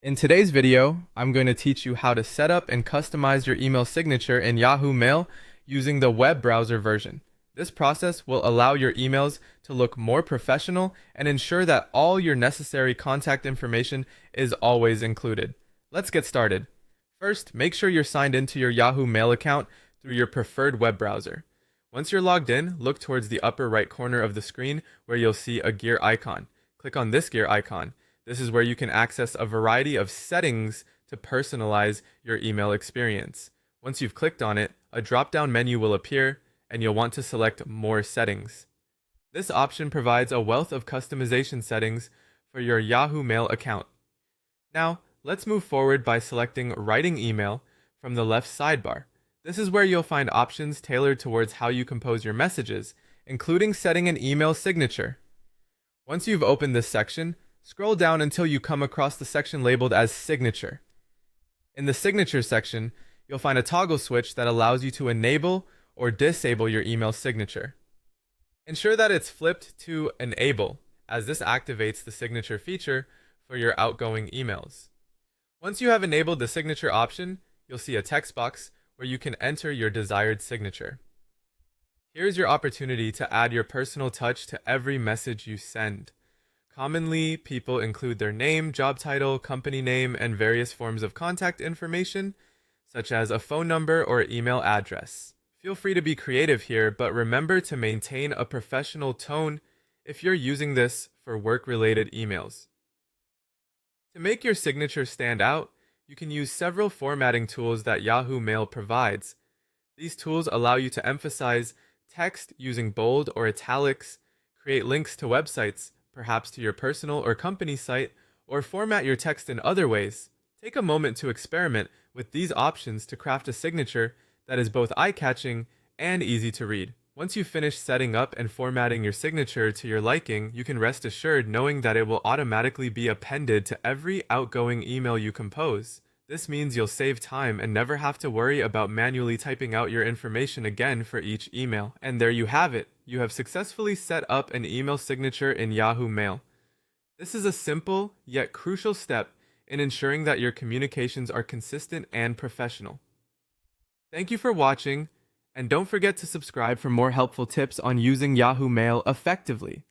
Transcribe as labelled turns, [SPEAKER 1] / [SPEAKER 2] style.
[SPEAKER 1] In today's video, I'm going to teach you how to set up and customize your email signature in Yahoo Mail using the web browser version. This process will allow your emails to look more professional and ensure that all your necessary contact information is always included. Let's get started. First, make sure you're signed into your Yahoo Mail account through your preferred web browser. Once you're logged in, look towards the upper right corner of the screen where you'll see a gear icon. Click on this gear icon. This is where you can access a variety of settings to personalize your email experience. Once you've clicked on it, a drop-down menu will appear, and you'll want to select More Settings. This option provides a wealth of customization settings for your Yahoo Mail account. Now, let's move forward by selecting Writing Email from the left sidebar. This is where you'll find options tailored towards how you compose your messages, including setting an email signature. Once you've opened this section, scroll down until you come across the section labeled as Signature. In the Signature section, you'll find a toggle switch that allows you to enable or disable your email signature. Ensure that it's flipped to Enable, as this activates the signature feature for your outgoing emails. Once you have enabled the signature option, you'll see a text box where you can enter your desired signature. Here's your opportunity to add your personal touch to every message you send. Commonly, people include their name, job title, company name, and various forms of contact information, such as a phone number or email address. Feel free to be creative here, but remember to maintain a professional tone if you're using this for work-related emails. To make your signature stand out, you can use several formatting tools that Yahoo Mail provides. These tools allow you to emphasize text using bold or italics, create links to websites, perhaps to your personal or company site, or format your text in other ways. Take a moment to experiment with these options to craft a signature that is both eye-catching and easy to read. Once you finish setting up and formatting your signature to your liking, you can rest assured knowing that it will automatically be appended to every outgoing email you compose. This means you'll save time and never have to worry about manually typing out your information again for each email. And there you have it. You have successfully set up an email signature in Yahoo Mail. This is a simple yet crucial step in ensuring that your communications are consistent and professional. Thank you for watching, and don't forget to subscribe for more helpful tips on using Yahoo Mail effectively.